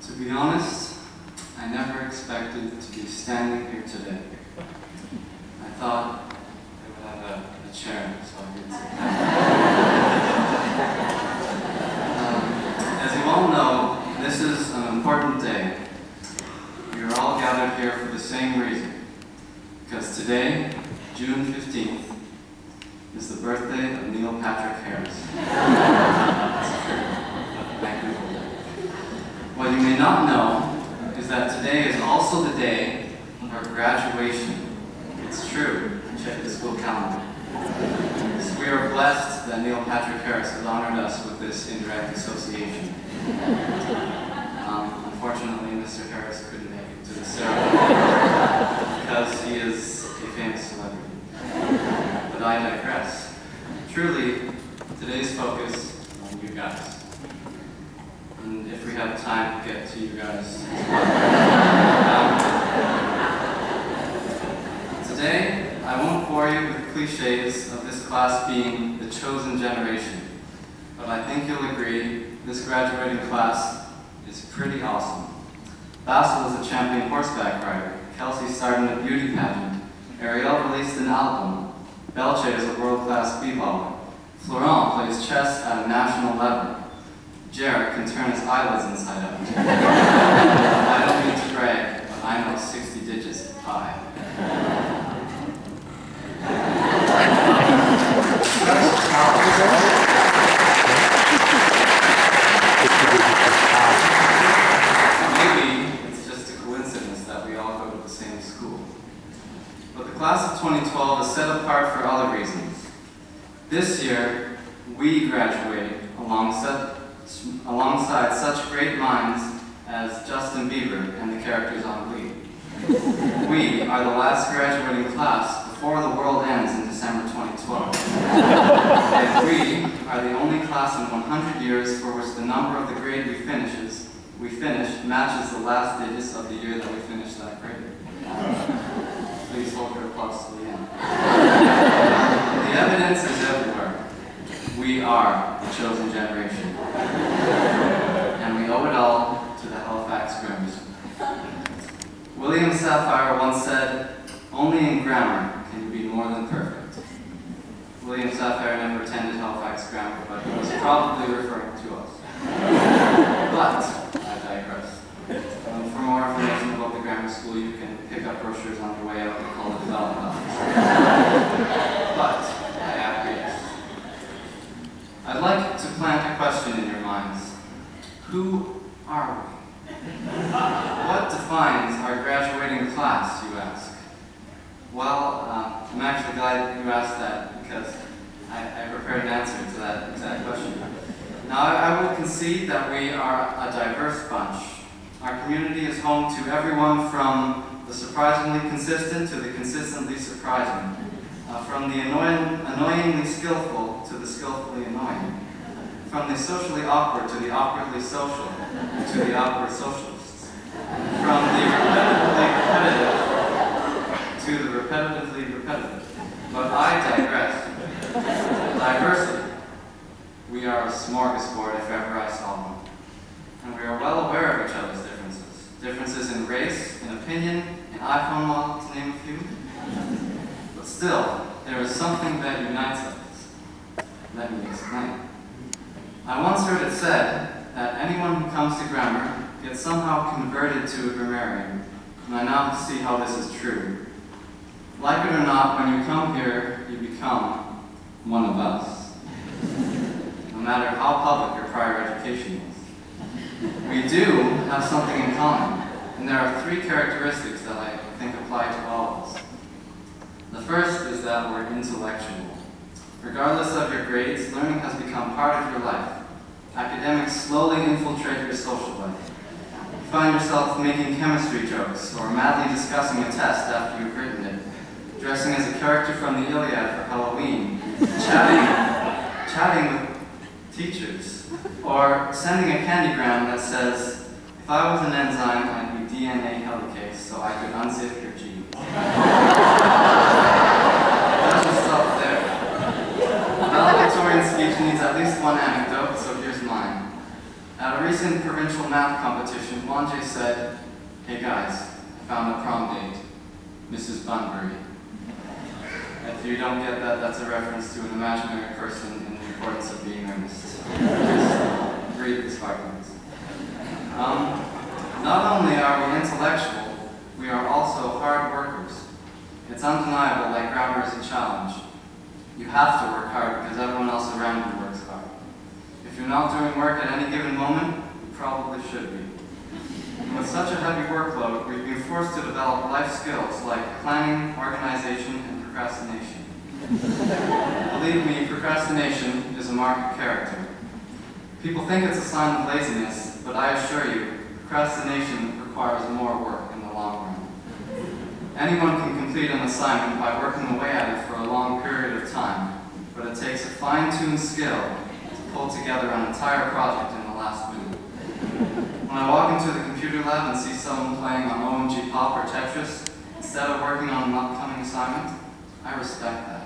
To be honest, I never expected to be standing here today. I thought I would have a chair so I could sit down. As you all know, this is an important day. We are all gathered here for the same reason. Because today, June 15th, is the birthday of Neil Patrick Harris. Thank you. What you may not know is that today is also the day of our graduation. It's true. Check the school calendar. So we are blessed that Neil Patrick Harris has honored us with this indirect association. Unfortunately, Mr. Harris couldn't make it to the ceremony because he is a famous celebrity. But I digress. Truly, today's focus is on you guys. And if we have time, we'll get to you guys as well. Today, I won't bore you with cliches of this class being the chosen generation, but I think you'll agree this graduating class is pretty awesome. Basil is a champion horseback rider. Kelsey starred in a beauty pageant. Ariel released an album. Belche is a world-class b-baller. Florent plays chess at a national level. Jarrett can turn his eyelids inside out. I don't mean to brag, but I know 60 digits of pi. Maybe it's just a coincidence that we all go to the same school. But the class of 2012 is set apart for other reasons. This year, we graduate alongside such great minds as Justin Bieber and the characters on Glee. We are the last graduating class before the world ends in December 2012. And we are the only class in 100 years for which the number of the grade we finish matches the last digits of the year that we finished that grade. Please hold your applause to the end. The evidence is everywhere. We are the chosen generation. And we owe it all to the Halifax Grammar School. William Safire once said, "Only in grammar can you be more than perfect." William Safire never attended Halifax Grammar, but he was probably referring to us. But I digress. For more information about the grammar school, you can pick up brochures on your way out and call the development office. But I acquiesce. I'd like to plant a question in your minds. Who are we? What defines our graduating class, you ask? Well, I'm actually glad you asked that because I prepared an answer to that exact question. Now, I will concede that we are a diverse bunch. Our community is home to everyone from the surprisingly consistent to the consistently surprising. From the annoyingly skillful to the skillfully annoying. From the socially awkward to the awkwardly social to the awkward socialists. From the repetitively repetitive to the repetitively repetitive. But I digress. Diversity. We are a smorgasbord if ever I saw one. And we are well aware of each other's differences. Differences in race, in opinion, in iPhone model, to name a few. But still, there is something that unites us. Let me explain. I once heard it said that anyone who comes to grammar gets somehow converted to a grammarian, and I now see how this is true. Like it or not, when you come here, you become one of us. No matter how public your prior education is. We do have something in common, and there are three characteristics that I think apply to all of us. The first is that we're intellectual. Regardless of your grades, learning has become part of your life. Academics slowly infiltrate your social life. You find yourself making chemistry jokes or madly discussing a test after you've written it, dressing as a character from the Iliad for Halloween, chatting with teachers, or sending a candygram that says, "If I was an enzyme, I'd be DNA helicase so I could unzip your genes." Let's just stop there. A valedictorian speech needs at least one anecdote, so here's mine. At a recent provincial math competition, Wanje said, "Hey guys, I found a prom date, Mrs. Bunbury." If you don't get that, that's a reference to an imaginary person in the importance of being earnest. Just read these fragments. Not only are we intellectual, we are also hard workers. It's undeniable that grammar is a challenge. You have to work hard because everyone else around you works hard. If you're not doing work at any given moment, you probably should be. And with such a heavy workload, we've been forced to develop life skills like planning, organization, and procrastination. Believe me, procrastination is a mark of character. People think it's a sign of laziness, but I assure you, procrastination requires more work in the long run. Anyone can complete an assignment by working away at it for a long period of time, but it takes a fine-tuned skill to pull together an entire project in the last minute. When I walk into the computer lab and see someone playing on OMG Pop or Tetris, instead of working on an upcoming assignment, I respect that.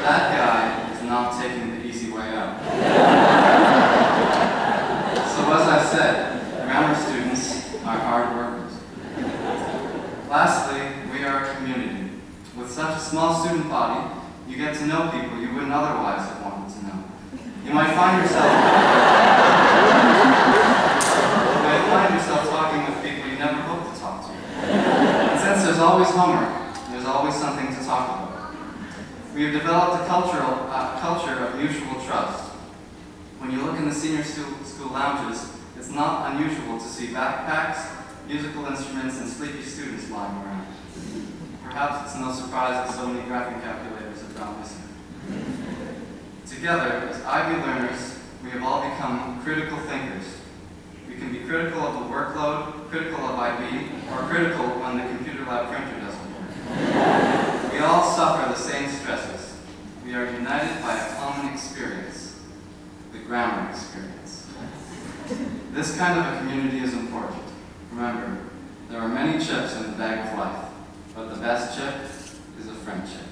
That guy is not taking the easy way out. So as I said, grammar students are hard workers. Lastly, we are a community. With such a small student body, you get to know people you wouldn't otherwise have wanted to know. You might find yourself talking with people you never hoped to talk to. And since there's always homework, there's always something to talk about. We have developed a culture of mutual trust. When you look in the senior school lounges, it's not unusual to see backpacks, musical instruments, and sleepy students lying around. Perhaps it's no surprise that so many graphing calculators have gone missing. Together, as IB learners, we have all become critical thinkers. We can be critical of the workload, critical of IB, or critical when the computer lab printer doesn't work. We all suffer the same stresses. We are united by a common experience, the grammar experience. This kind of a community is important. Remember, there are many chips in the bag of life, but the best chip is a friendship.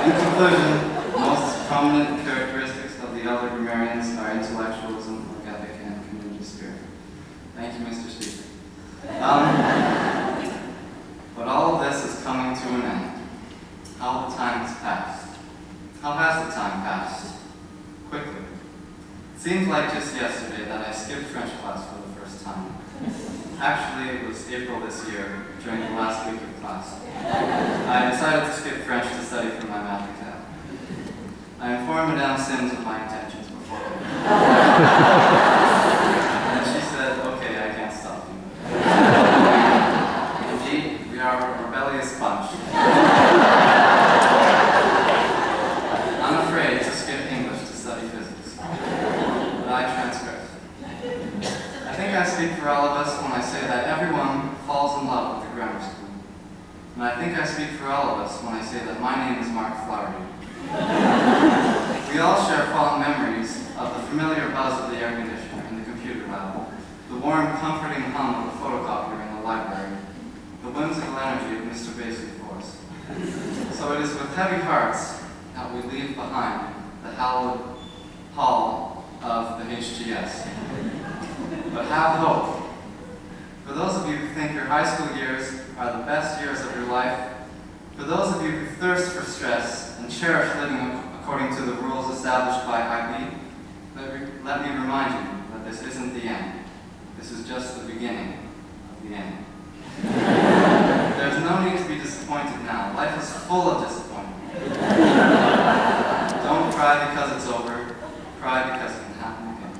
In conclusion, the most prominent characteristics of the elder grammarians are intellectualism, work ethic, and community spirit. Thank you, Mr. Speaker. But all of this is coming to an end. How the time has passed. How has the time passed? Quickly. It seems like just yesterday that I skipped French class for the first time. Actually, it was April this year, during the last week of class. I decided to skip French to study for my math exam. I informed Madame Sims of my intentions beforehand. And she said, "Okay, I can't stop you." Indeed, we are a rebellious bunch. I'm afraid to skip English to study physics, but I transgressed. I think I speak for all of us when I say that everyone falls in love with the grammar school. And I think I speak for all of us when I say that my name is Mark Flowerdale. We all share fond memories of the familiar buzz of the air conditioner in the computer lab, the warm, comforting hum of the photocopier in the library, the whimsical energy of Mr. Basley for us. So it is with heavy hearts that we leave behind the hallowed hall of the HGS. But have hope. For those of you who think your high school years are the best years of your life, for those of you who thirst for stress and cherish living according to the rules established by IB, let me remind you that this isn't the end. This is just the beginning of the end. There's no need to be disappointed now. Life is full of disappointment. Don't cry because it's over. Cry because it can happen again.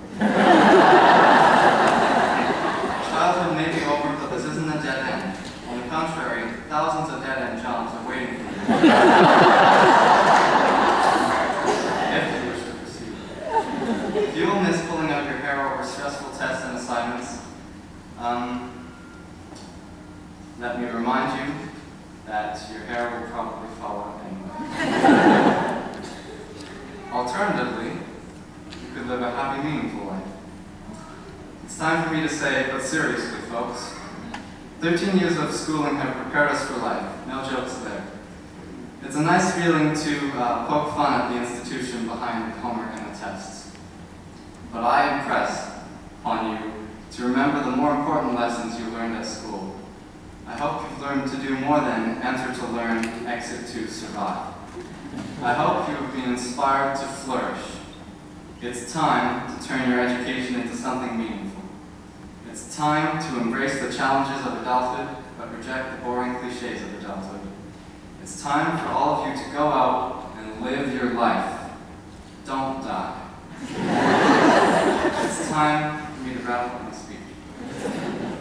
Childhood may be over, but this isn't a dead end. On the contrary, thousands of dead-end jobs are waiting for you. If you wish to pursue. If you will miss pulling out your hair over stressful tests and assignments, let me remind you that your hair will probably fall out anyway. Alternatively, you could live a happy, meaningful life. It's time for me to say, but seriously, folks, 13 years of schooling have prepared us for life. No jokes there. It's a nice feeling to poke fun at the institution behind homework and the tests. But I impress upon you to remember the more important lessons you learned at school. I hope you've learned to do more than enter to learn, exit to survive. I hope you have been inspired to flourish. It's time to turn your education into something meaningful. It's time to embrace the challenges of adulthood, but reject the boring cliches of adulthood. It's time for all of you to go out and live your life. Don't die. It's time for me to wrap up my speech.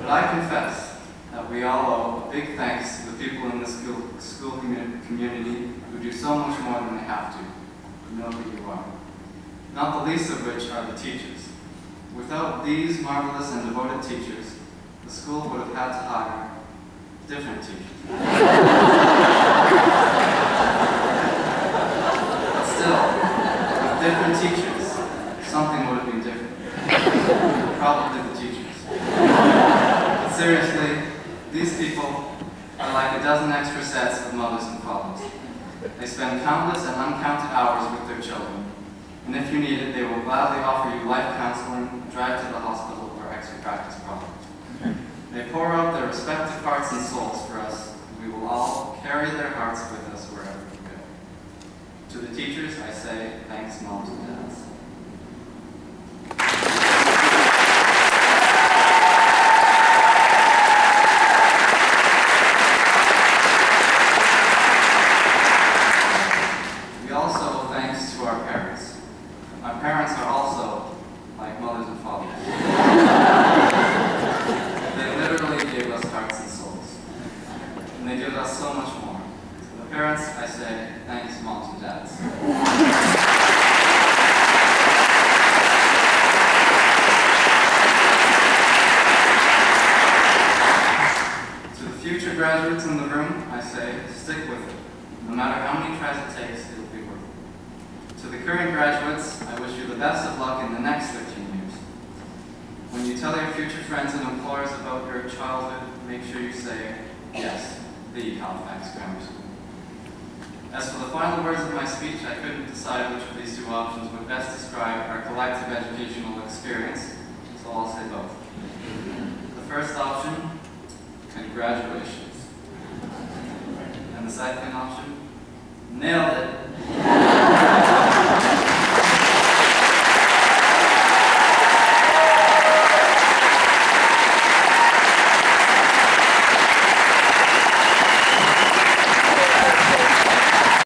But I confess that we all owe a big thanks to the people in the school community who do so much more than they have to. You know who you are. Not the least of which are the teachers. Without these marvelous and devoted teachers, the school would have had to hire different teachers. But still, with different teachers, something would have been different. Probably the teachers. But seriously, these people are like a dozen extra sets of mothers and fathers. They spend countless and uncounted hours with their children. And if you need it, they will gladly offer you life counseling, drive to the hospital, or extra practice problems. They pour out their respective hearts and souls for us, and we will all carry their hearts with us wherever we go. To the teachers, I say, thanks, moms and dads. We also owe thanks to our parents. Our parents are also like mothers and fathers. They literally gave us hearts and souls. And they give us so much more. To the parents, I say, thanks, moms and dads. To the future graduates in the room, I say, stick with it. No matter how many tries it takes, it'll be worth it. To the current graduates, I wish you the best of luck in the next 13 years. When you tell your future friends and employers about your childhood, make sure you say, yes, the Halifax Grammar School. As for the final words of my speech, I couldn't decide which of these two options would best describe our collective educational experience, so I'll say both. The first option, congratulations. And the second option,